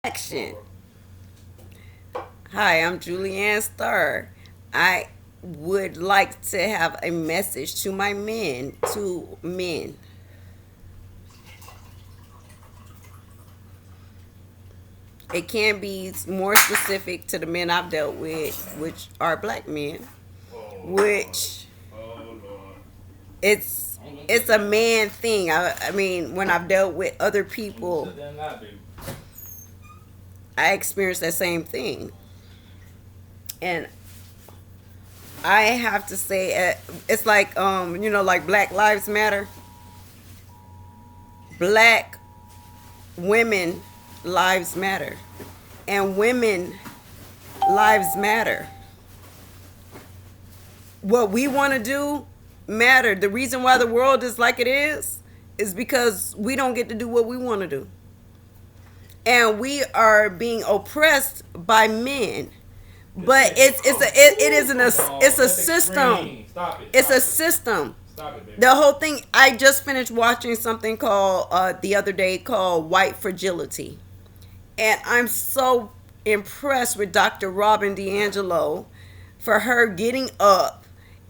Action. Hi, I'm Julianne Starr. I would like to have a message to my men, to men. It can be more specific to the men I've dealt with, which are black men, which it's a man thing. I mean, when I've dealt with other people, I experienced that same thing. And I have to say, it's like like Black Lives Matter. Black women lives matter, and women lives matter. What we want to do matter. The reason why the world is like it is because we don't get to do what we want to do, and we are being oppressed by men. But it isn't a it's a system. It's a system. The whole thing. I just finished watching something called the other day called White Fragility, and I'm so impressed with Dr. Robin DiAngelo for her getting up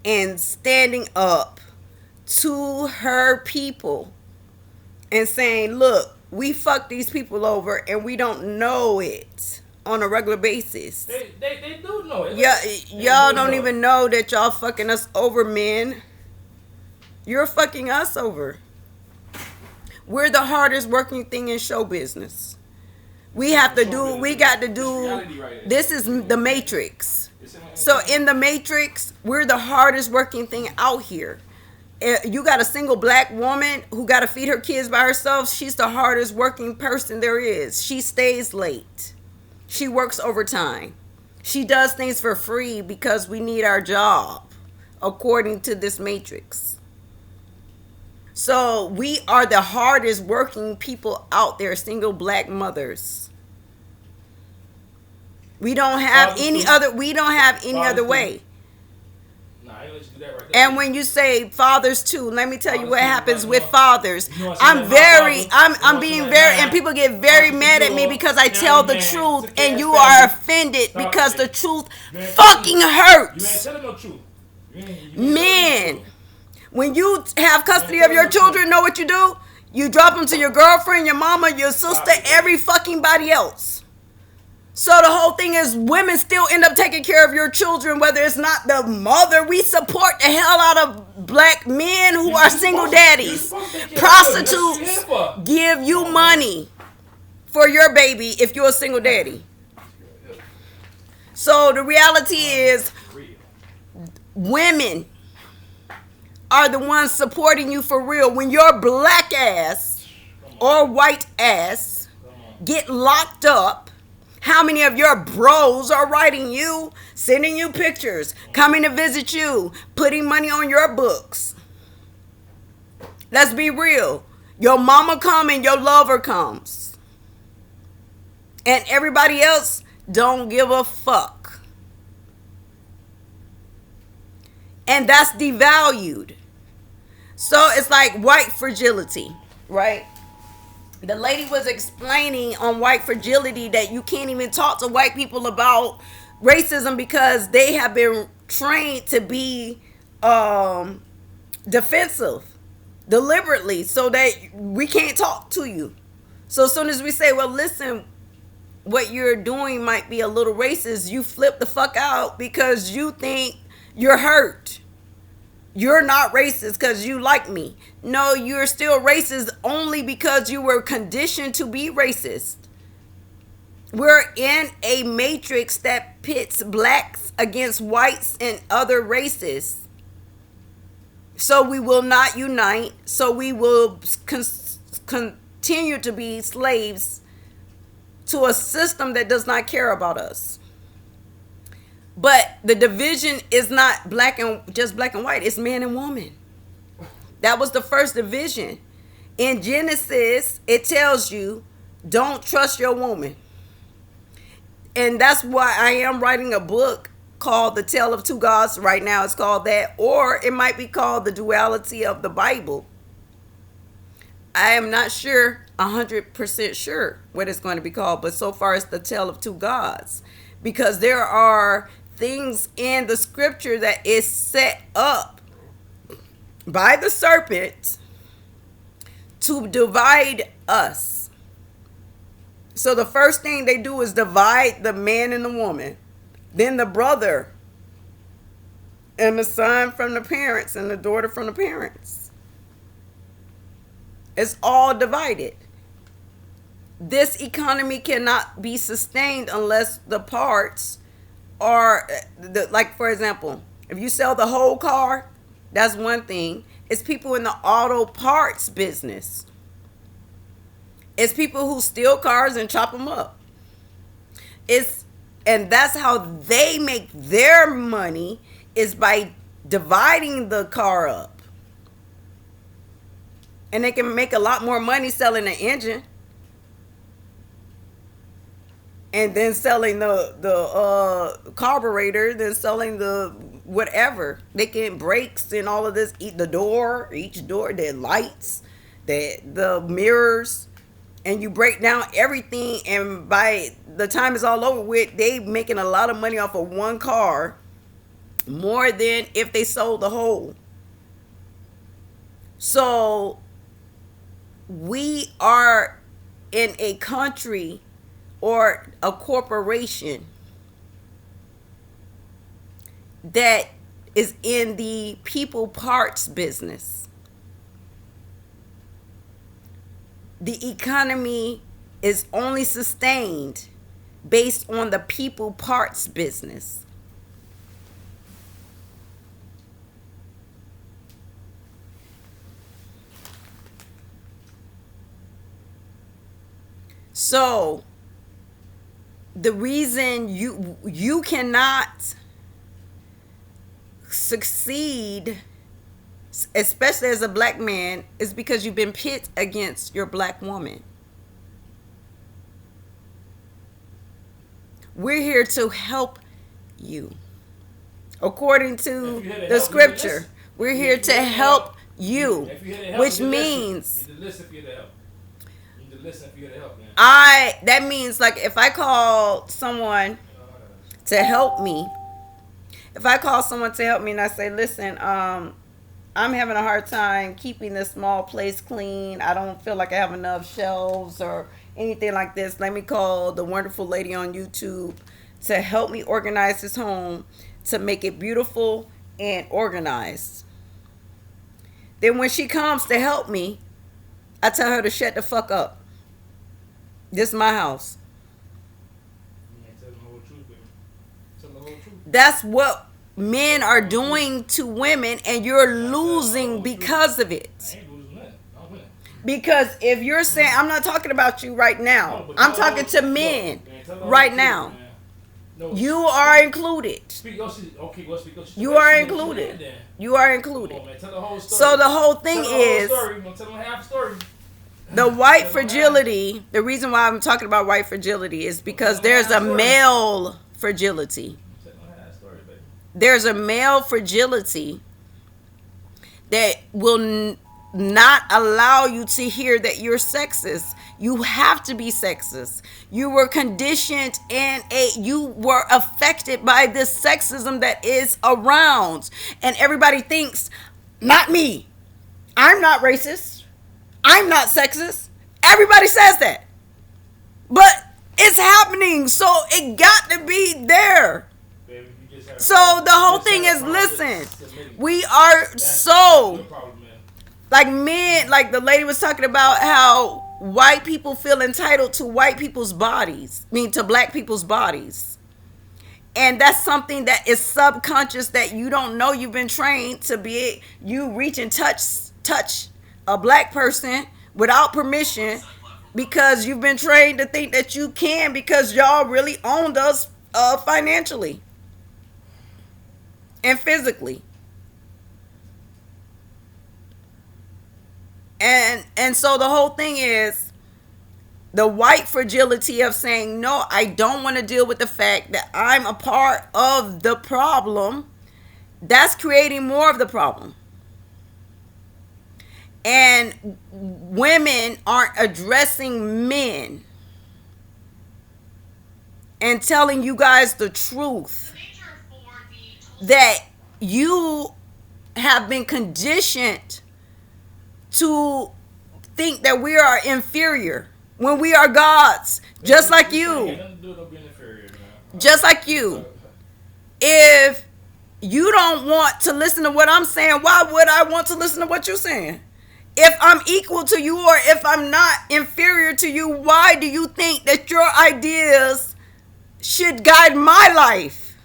and standing up to her people and saying, "Look, we fuck these people over, and we don't know it." On a regular basis. They do know it. Yeah, y'all don't even know that y'all fucking us over, men. You're fucking us over. We're the hardest working thing in show business. We got to do, this is the Matrix. So in the Matrix, we're the hardest working thing out here. You got a single black woman who got to feed her kids by herself. She's the hardest working person there is. She stays late. She works overtime. She does things for free because we need our job, according to this matrix. So we are the hardest working people out there, single black mothers. We don't have any other way. And when you say fathers too, let me tell you what happens with fathers. I'm being very, and people get very mad at me because I tell the truth, and you are offended because the truth fucking hurts. Men, when you have custody of your children, know what you do? You drop them to your girlfriend, your mama, your sister, every fucking body else. So the whole thing is women still end up taking care of your children, whether it's not the mother. We support the hell out of black men who are single daddies. Prostitutes give you money for your baby if you're a single daddy. So the reality is women are the ones supporting you for real. When your black ass or white ass get locked up, how many of your bros are writing you, sending you pictures, coming to visit you, putting money on your books? Let's be real. Your mama come and your lover comes. And everybody else don't give a fuck. And that's devalued. So it's like white fragility, right? The lady was explaining on white fragility that you can't even talk to white people about racism because they have been trained to be defensive deliberately so that we can't talk to you. So as soon as we say, well, listen, what you're doing might be a little racist, you flip the fuck out because you think you're hurt. You're not racist because you like me. No, you're still racist only because you were conditioned to be racist. We're in a matrix that pits blacks against whites and other races. So we will not unite. So we will continue to be slaves to a system that does not care about us. But the division is not just black and white. It's man and woman. That was the first division. In Genesis, it tells you, don't trust your woman. And that's why I am writing a book called The Tale of Two Gods. Right now it's called that. Or it might be called The Duality of the Bible. I am not sure 100% sure what it's going to be called, but so far it's the tale of two gods, because there are things in the scripture that is set up by the serpent to divide us. So the first thing they do is divide the man and the woman, then the brother and the son from the parents and the daughter from the parents. It's all divided. This economy cannot be sustained unless the parts are, like, for example, if you sell the whole car, that's one thing. It's people in the auto parts business. It's people who steal cars and chop them up. And that's how they make their money, is by dividing the car up. And they can make a lot more money selling an engine and then selling the carburetor, then selling the whatever. They can brakes and all of this, the door, each door, the lights, the mirrors, and you break down everything, and by the time it's all over with, they making a lot of money off of one car, more than if they sold the whole. So we are in a country or a corporation that is in the people parts business. The economy is only sustained based on the people parts business. So the reason you cannot succeed, especially as a black man, is because you've been pit against your black woman. We're here to help you. According to the scripture, we're here to help you, which means that means, like, if I call someone to help me, and I say, listen, I'm having a hard time keeping this small place clean. I don't feel like I have enough shelves or anything like this. Let me call the wonderful lady on YouTube to help me organize this home, to make it beautiful and organized. Then when she comes to help me, I tell her to shut the fuck up. This is my house. That's what men are doing to women, and you're losing because of it. Because if you're saying, I'm not talking about you right now, I'm talking to men right now. You are included. You are included. You are included. So the whole thing is the white fragility. The reason why I'm talking about white fragility is because there's a male fragility. There's a male fragility that will not allow you to hear that you're sexist. You have to be sexist. You were conditioned and you were affected by this sexism that is around. And everybody thinks, not me. I'm not racist. I'm not sexist. Everybody says that. But it's happening. So it got to be there. So the whole thing is, listen, we are so, like, men, like the lady was talking about how white people feel entitled to white people's bodies, to black people's bodies. And that's something that is subconscious that you don't know. You've been trained to be, you reach and touch a black person without permission, because you've been trained to think that you can, because y'all really owned us financially and physically. And so the whole thing is the white fragility of saying, no, I don't want to deal with the fact that I'm a part of the problem. That's creating more of the problem. And women aren't addressing men and telling you guys the truth that you have been conditioned to think that we are inferior when we are gods, just like you. Just like you. If you don't want to listen to what I'm saying, why would I want to listen to what you're saying? If I'm equal to you or if I'm not inferior to you, why do you think that your ideas should guide my life?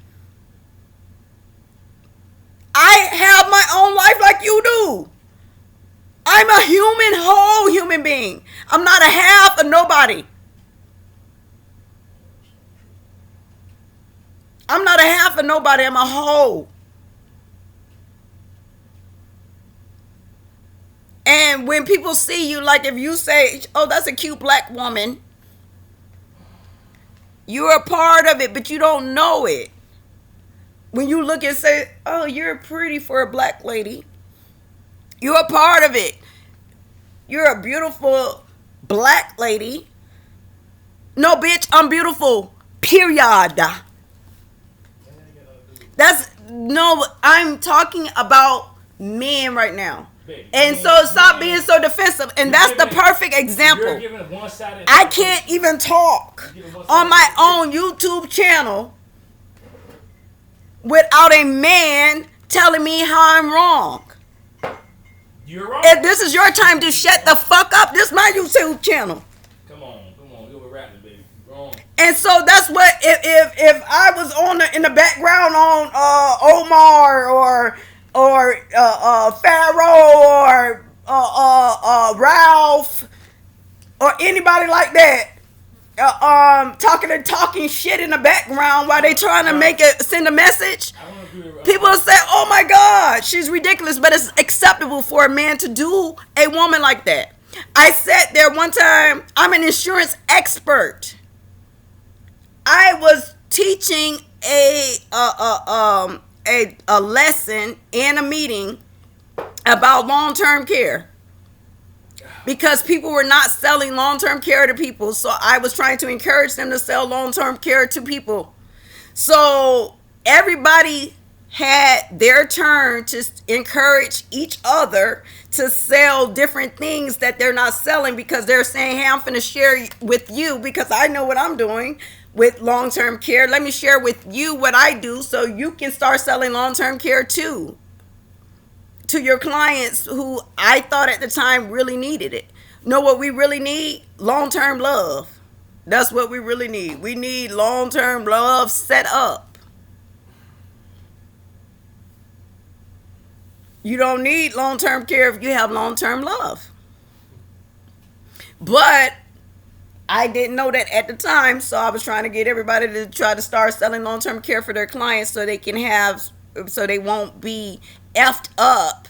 I have my own life like you do. I'm a whole human being. I'm not a half of nobody. I'm not a half of nobody. I'm a whole. And when people see you, like if you say, oh, that's a cute black woman, you're a part of it, but you don't know it. When you look and say, oh, you're pretty for a black lady, you're a part of it. You're a beautiful black lady. No, bitch, I'm beautiful. Period. I'm talking about men right now. And so stop being so defensive. And that's the perfect example. I can't even talk on my own YouTube channel without a man telling me how I'm wrong. You're wrong. If this is your time to shut the fuck up, this is my YouTube channel. Come on. You're a rapper, baby. Wrong. And so that's what if I was in the background on Omar or Pharaoh or Ralph or anybody like that, talking shit in the background while they trying to send a message. People will say, "Oh my God, she's ridiculous," but it's acceptable for a man to do a woman like that. I sat there one time. I'm an insurance expert. I was teaching a lesson in a meeting about long-term care because people were not selling long-term care to people. So I was trying to encourage them to sell long-term care to people. So everybody had their turn to encourage each other to sell different things that they're not selling because they're saying, hey, I'm going to share with you because I know what I'm doing with long-term care. Let me share with you what I do so you can start selling long-term care too to your clients who I thought at the time really needed it. Know what we really need? Long-term love. That's what we really need. We need long-term love set up. You don't need long-term care if you have long-term love. But I didn't know that at the time, so I was trying to get everybody to try to start selling long-term care for their clients so they won't be effed up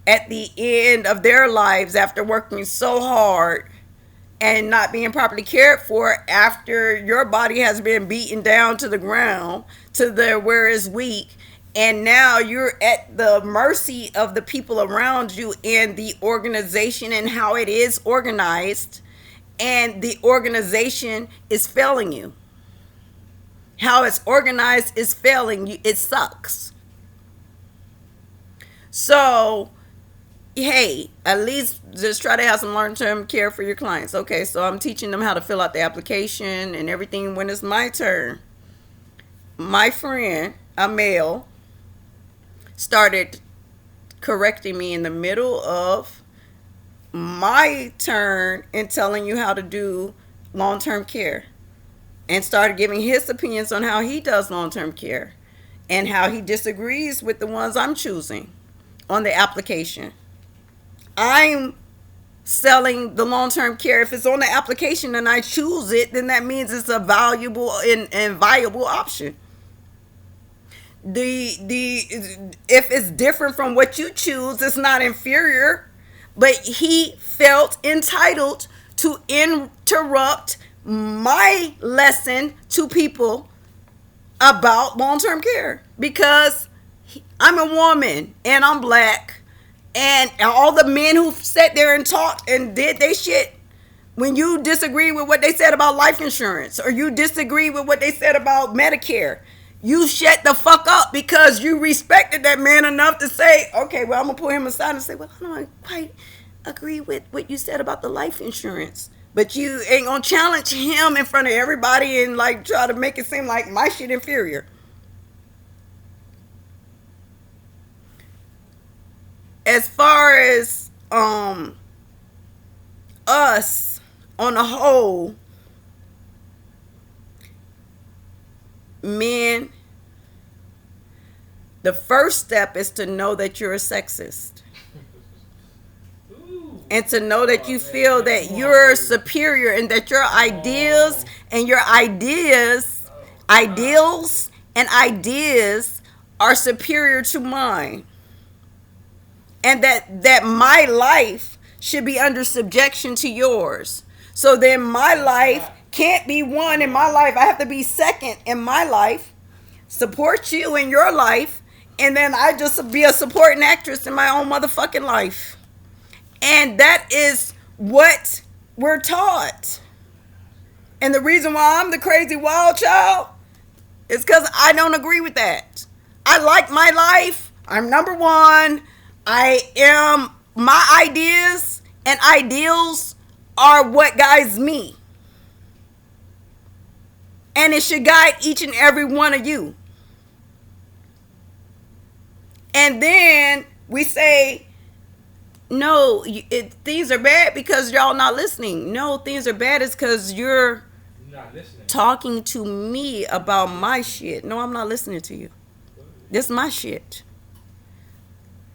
at the end of their lives after working so hard and not being properly cared for after your body has been beaten down to the ground to where it's weak. And now you're at the mercy of the people around you and the organization and how it is organized. And the organization is failing you. How it's organized is failing you. It sucks. So, hey, at least just try to have some long-term care for your clients. Okay, so I'm teaching them how to fill out the application and everything when it's my turn. My friend, a male, started correcting me in the middle of my turn and telling you how to do long-term care and started giving his opinions on how he does long-term care and how he disagrees with the ones I'm choosing on the application. I'm selling the long-term care. If it's on the application and I choose it, then that means it's a valuable and viable option. If it's different from what you choose, it's not inferior, but he felt entitled to interrupt my lesson to people about long-term care because I'm a woman and I'm black And all the men who sat there and talked and did they shit, when you disagree with what they said about life insurance or you disagree with what they said about Medicare, you shut the fuck up because you respected that man enough to say, okay, well, I'm going to pull him aside and say, well, I don't quite agree with what you said about the life insurance. But you ain't going to challenge him in front of everybody and like try to make it seem like my shit inferior. As far as us on the whole, men, the first step is to know that you're a sexist. And to know that you feel that you're superior and that your ideas and your ideals and ideas are superior to mine. And that my life should be under subjection to yours. So then my life can't be one in my life. I have to be second in my life, support you in your life, and then I just be a supporting actress in my own motherfucking life. And that is what we're taught. And the reason why I'm the crazy wild child is because I don't agree with that. I like my life. I'm number one. I am, my ideas and ideals are what guides me. And it should guide each and every one of you. And then we say, no, things are bad because y'all not listening. No, things are bad is because you're not listening. Talking to me about my shit. No, I'm not listening to you. This is my shit.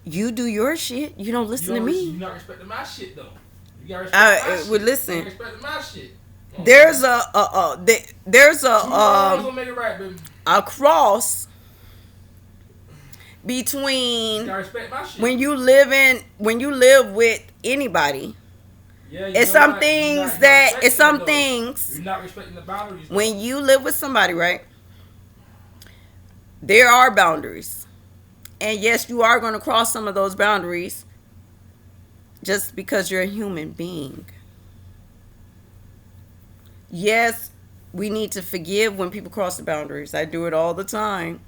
You do your shit. You don't listen to me. You're not respecting my shit though. You gotta respect my shit. Well, listen. You respecting my shit. There's a cross between when you live with anybody. Yeah, it's some things you're not respecting the boundaries. When you live with somebody, right? There are boundaries. And yes, you are going to cross some of those boundaries just because you're a human being. Yes, we need to forgive when people cross the boundaries. I do it all the time.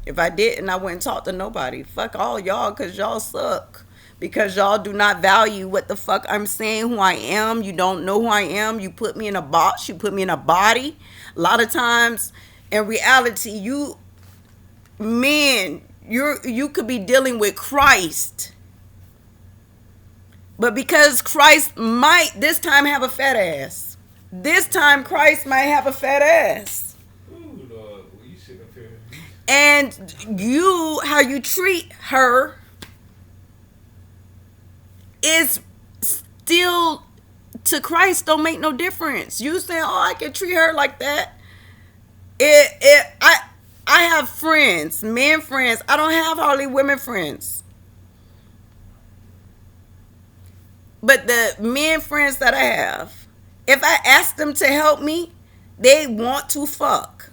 If I didn't, I wouldn't talk to nobody. Fuck all y'all because y'all suck. Because y'all do not value what the fuck I'm saying, who I am. You don't know who I am. You put me in a box. You put me in a body. A lot of times, in reality, you could be dealing with Christ. But because Christ might this time have a fat ass. This time Christ might have a fat ass. Ooh, Lord, you sit up here. And how you treat her is still to Christ don't make no difference. You saying, oh, I can treat her like that. I have friends, men friends. I don't have hardly women friends. But the men friends that I have, if I ask them to help me, they want to fuck.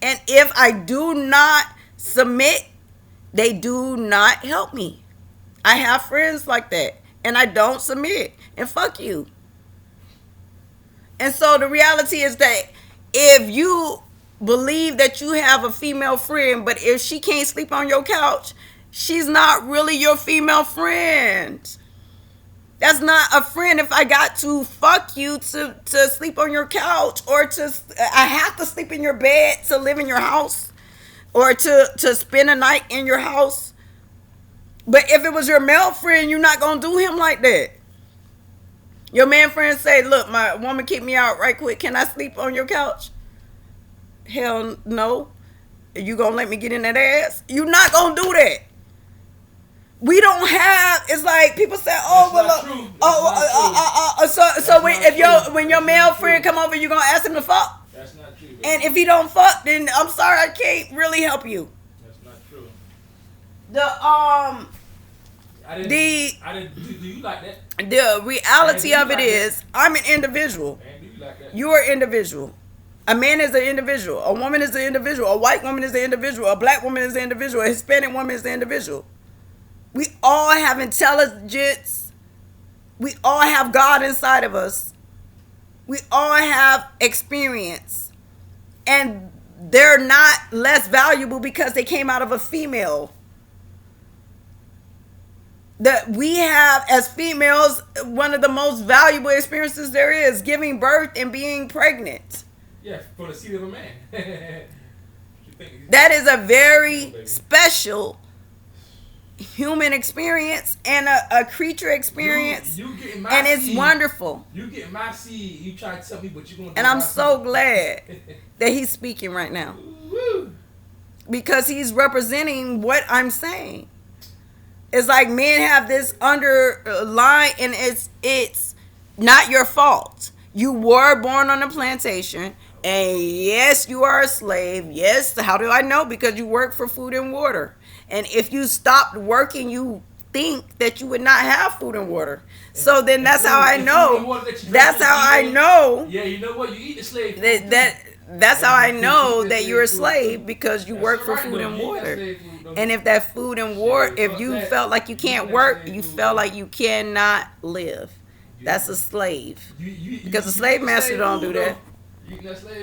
And if I do not submit, they do not help me. I have friends like that. And I don't submit. And fuck you. And so the reality is that if you believe that you have a female friend, but if she can't sleep on your couch, she's not really your female friend. That's not a friend if I got to fuck you to sleep on your couch, or I have to sleep in your bed to live in your house, or to spend a night in your house. But if it was your male friend, you're not going to do him like that. Your man friend say, look, my woman kicked me out right quick. Can I sleep on your couch? Hell no. You going to let me get in that ass? You're not going to do that. We don't have, it's like people say, oh, well, when your male friend come over, you going to ask him to fuck? That's not true. Baby. And if he don't fuck, then I'm sorry, I can't really help you. That's not true. Do you like that? The reality of it is, I'm an individual. You are an individual. A man is an individual. A woman is an individual. A white woman is an individual. A black woman is an individual. A Hispanic woman is an individual. We all have intelligence. We all have God inside of us. We all have experience. And they're not less valuable because they came out of a female. That we have as females one of the most valuable experiences there is, giving birth and being pregnant. Yeah, for the seed of a man. That is a very special human experience and a creature experience. You getting my and it's seed. Wonderful. You getting my seed. You try to tell me what you're going to do. And I'm so glad that he's speaking right now. Woo. Because he's representing what I'm saying. It's like men have this underline, and it's not your fault. You were born on a plantation, and yes, you are a slave. Yes, how do I know? Because you work for food and water. And if you stopped working, you think that you would not have food and water. So then that's how I know. That's how I know. Yeah, you know what? You eat the slave. That's how I know that you're a slave, because you work for food and water. And if that food and water, if you felt like you can't work, you felt like you cannot live. That's a slave. Because the slave master don't do that.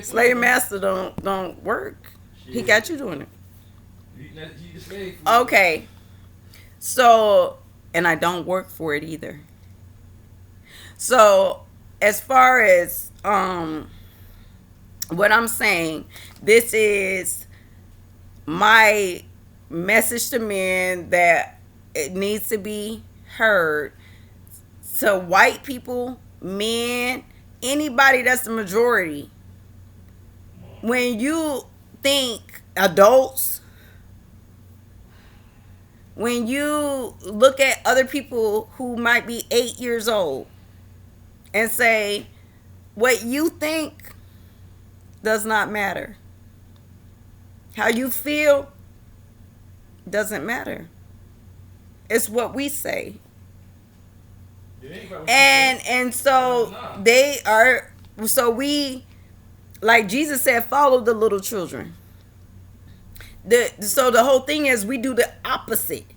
Slave master don't work. He got you doing it. Okay. So, and I don't work for it either. So, as far as what I'm saying, this is my message to men that it needs to be heard. To white people, men, anybody that's the majority. When you think adults, when you look at other people who might be 8 years old and say, what you think does not matter. How you feel doesn't matter. It's what we say. And so they are, so we, like Jesus said, follow the little children. So the whole thing is we do the opposite.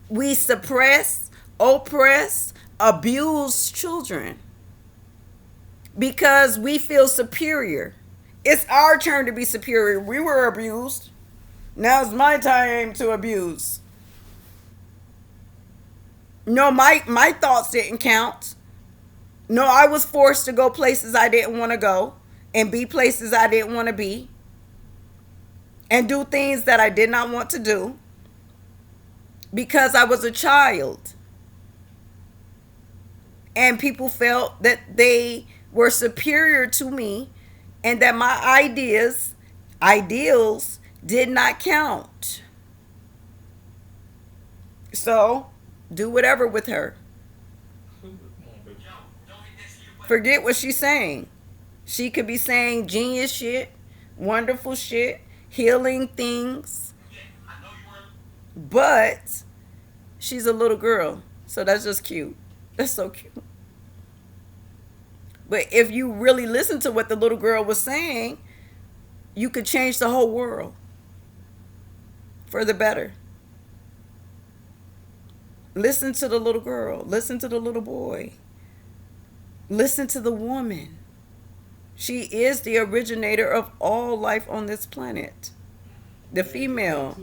We suppress, oppress, abuse children because we feel superior. It's our turn to be superior. We were abused. Now it's my time to abuse. No, my thoughts didn't count. No, I was forced to go places I didn't want to go and be places I didn't want to be and do things that I did not want to do because I was a child. And people felt that they were superior to me and that my ideals did not count. So, do whatever with her. Forget what she's saying. She could be saying genius shit, wonderful shit, healing things. But she's a little girl. So that's just cute. That's so cute. But if you really listen to what the little girl was saying, you could change the whole world for the better. Listen to the little girl. Listen to the little boy. Listen to the woman. She is the originator of all life on this planet. The female.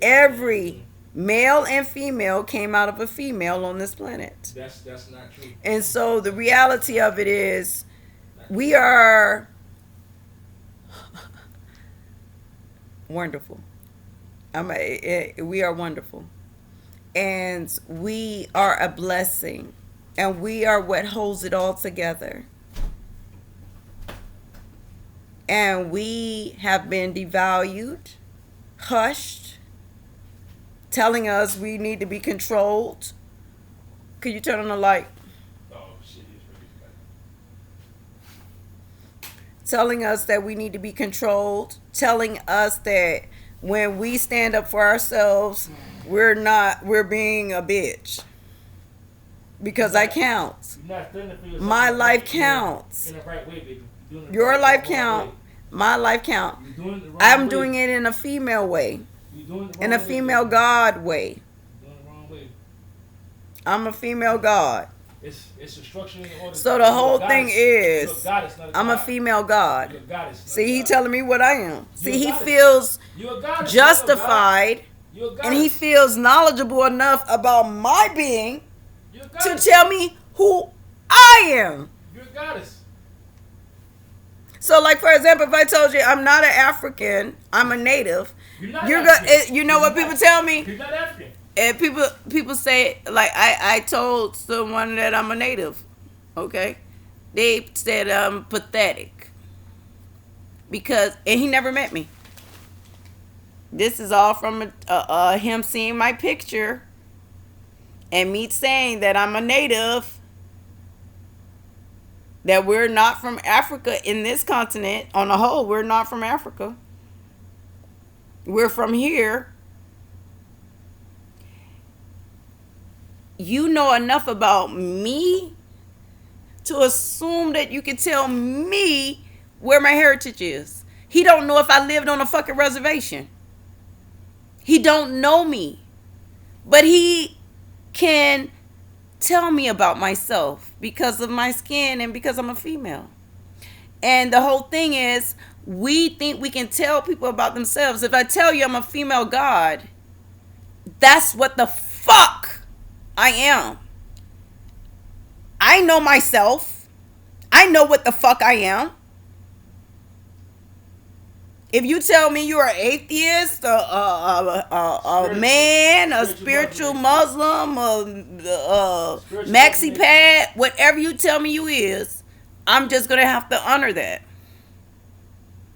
Every male and female came out of a female on this planet. That's not true. And so the reality of it is we are wonderful. We are wonderful. And we are a blessing. And we are what holds it all together. And we have been devalued, hushed, telling us we need to be controlled. Could you turn on the light? Oh, shit, it's really bad. Telling us that we need to be controlled. Telling us that when we stand up for ourselves, we're being a bitch. Because I count. My life counts. Your life count. My life count. You're doing it the wrong I'm way. doing it in a female way. You're doing it the In wrong a way, female baby. God way. You're doing it the wrong way. I'm a female God. It's a structure in order. So the whole thing is, you're a goddess, not a I'm a god. female God. You're a goddess. Not See, a he god. telling me what I am. You're See, a he goddess. feels You're a goddess. justified, You're a goddess. and he feels knowledgeable enough about my being You're a to goddess. tell me who I am. You're a goddess. So, like, for example, if I told you I'm not an African, I'm a native, You're not you're African. you know what people tell me? You're not African. And people say, like, I told someone that I'm a native, okay? They said I'm pathetic because, and he never met me. This is all from him seeing my picture and me saying that I'm a native, that we're not from Africa in this continent. On the whole, we're not from Africa. We're from here. You know enough about me to assume that you can tell me where my heritage is. He don't know if I lived on a fucking reservation. He don't know me. But he can tell me about myself because of my skin and because I'm a female. And the whole thing is, we think we can tell people about themselves. If I tell you I'm a female god, that's what the fuck I am. I know myself. I know what the fuck I am. If you tell me you're an atheist, a man, a spiritual Muslim, a maxi pad, whatever you tell me you is, I'm just gonna have to honor that.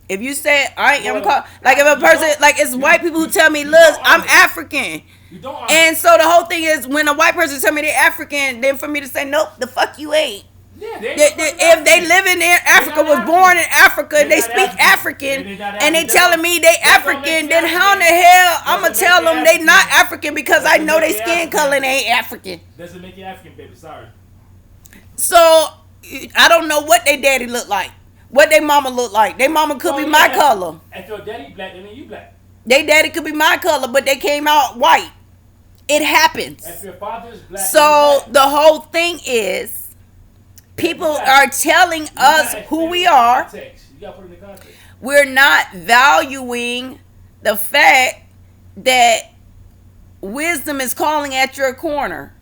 If you say I am called, like if a person, like it's white people who tell me, look, I'm African. You don't honor. And so the whole thing is, when a white person tell me they're African, then for me to say, nope, the fuck you ain't. Yeah, If they live in Africa, was born in Africa, they speak African, and they telling me they African, then how in the hell I'm gonna tell them they not African because I know they skin color ain't African. Doesn't make you African, baby. Sorry. So I don't know what they daddy look like, what they mama look like. They mama could be my color. If your daddy black, then you black. They daddy could be my color, but they came out white. It happens. If your father is black, So the whole thing is, people are telling us who we are. You gotta put it in the context. We're not valuing the fact that wisdom is calling at your corner,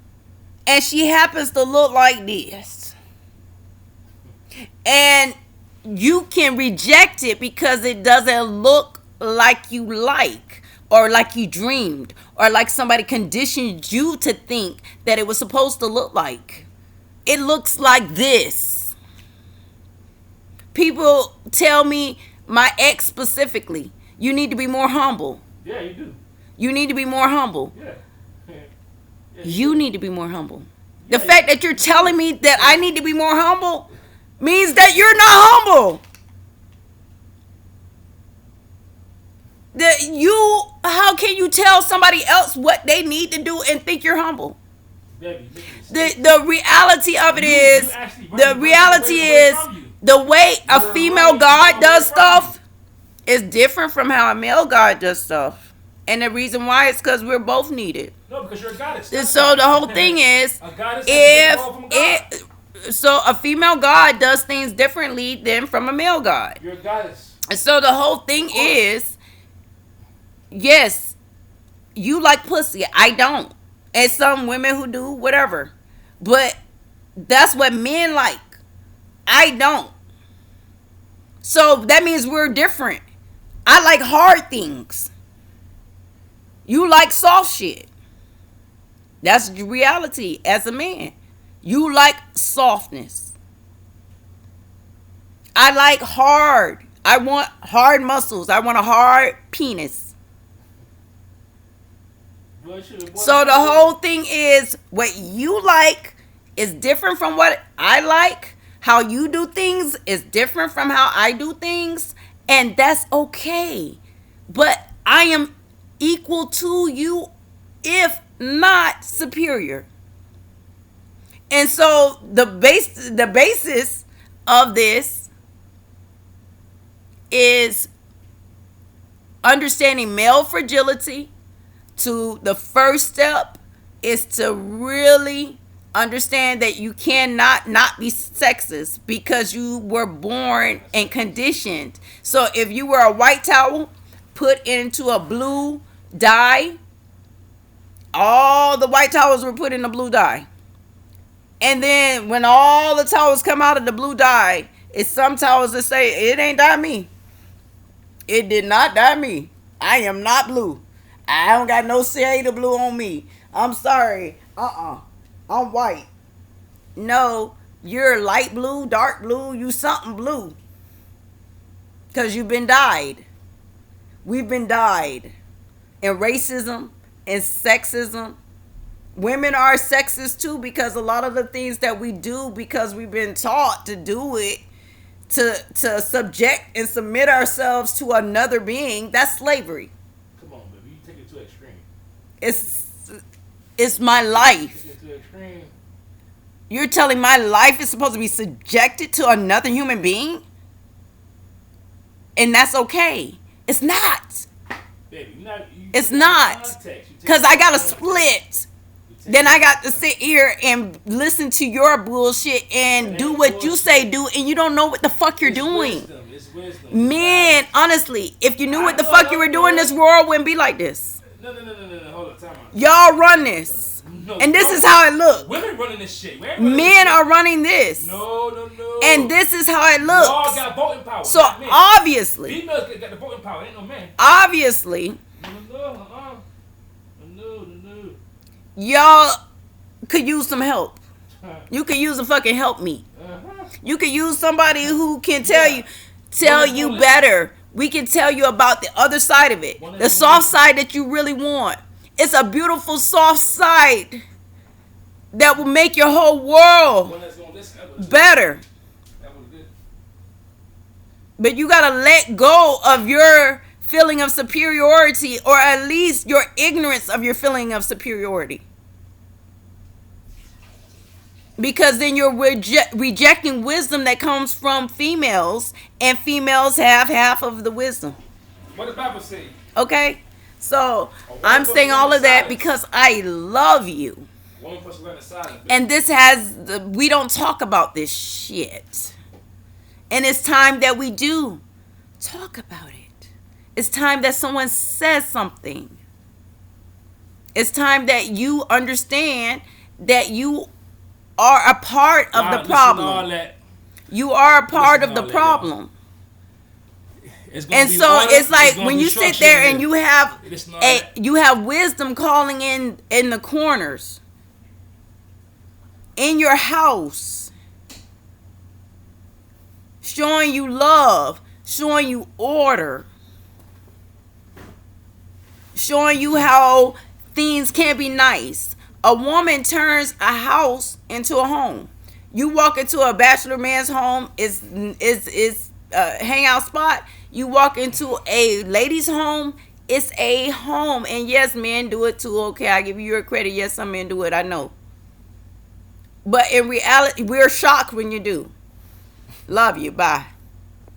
and she happens to look like this, and you can reject it because it doesn't look like you like, or like you dreamed, or like somebody conditioned you to think that it was supposed to look like. It looks like this. People tell me, my ex specifically, you need to be more humble. Yeah, you do. You need to be more humble. Yeah. You need to be more humble. The fact that you're telling me that I need to be more humble means that you're not humble. How can you tell somebody else what they need to do and think you're humble? The reality of it is, the way a female god does stuff is different from how a male god does stuff. And the reason why is because we're both needed. No, because you're a goddess. So the whole thing is, so a female god does things differently than from a male god. You're a goddess. And so the whole thing is, yes, you like pussy. I don't. And some women who do, whatever. But that's what men like. I don't. So that means we're different. I like hard things. You like soft shit. That's the reality as a man. You like softness. I like hard. I want hard muscles. I want a hard penis. So the whole thing is, what you like is different from what I like. How you do things is different from how I do things. And that's okay. But I am equal to you, if not superior. And so the basis of this is understanding male fragility. To the first step is to really understand that you cannot not be sexist because you were born and conditioned. So if you were a white towel put into a blue dye, all the white towels were put in the blue dye. And then when all the towels come out of the blue dye, it's some towels that say, it ain't dye me. It did not dye me. I am not blue. I don't got no shade of blue on me. I'm sorry. I'm white. No, you're light blue, dark blue, you something blue. Because you've been dyed. We've been dyed. And racism and sexism. Women are sexist too because a lot of the things that we do because we've been taught to do it, to subject and submit ourselves to another being, that's slavery. Come on, baby. You take it to extreme. It's my life. Take it to extreme. You're telling my life is supposed to be subjected to another human being? And that's okay. It's not. Baby, it's not. Because I got to split. Then I got to sit here and listen to your bullshit and do what you say do, and you don't know what the fuck you're doing. It's wisdom. Man, honestly, if you knew what the fuck you were doing, this world wouldn't be like this. No. Hold on, time out. Y'all run this. No, and this is how it looks. Women running this shit. Men are running this. No. And this is how it looks. Y'all got voting power. So obviously. Females got the voting power. Ain't no man. Obviously. No. Y'all could use some help. You could use a fucking help me. You could use somebody who can tell you better. We can tell you about the other side of it. The soft side that you really want. It's a beautiful soft side that will make your whole world better. But you gotta let go of your feeling of superiority, or at least your ignorance of your feeling of superiority. Because then you're rejecting wisdom that comes from females, and females have half of the wisdom. What the Bible say? Okay? So, I'm saying all of that because I love you. And we don't talk about this shit. And it's time that we do talk about it. It's time that someone says something. It's time that you understand that you are a part of the problem. You are a part of the problem. And so it's like when you sit there and you have wisdom calling in the corners, in your house, showing you love, showing you order, showing you how things can be nice. A woman turns a house into a home. You walk into a bachelor man's home, is a hangout spot. You walk into a lady's home, it's a home. And yes, men do it too. Okay, I give you your credit. Yes, some men do it. I know. But in reality, we're shocked when you do. Love you. Bye.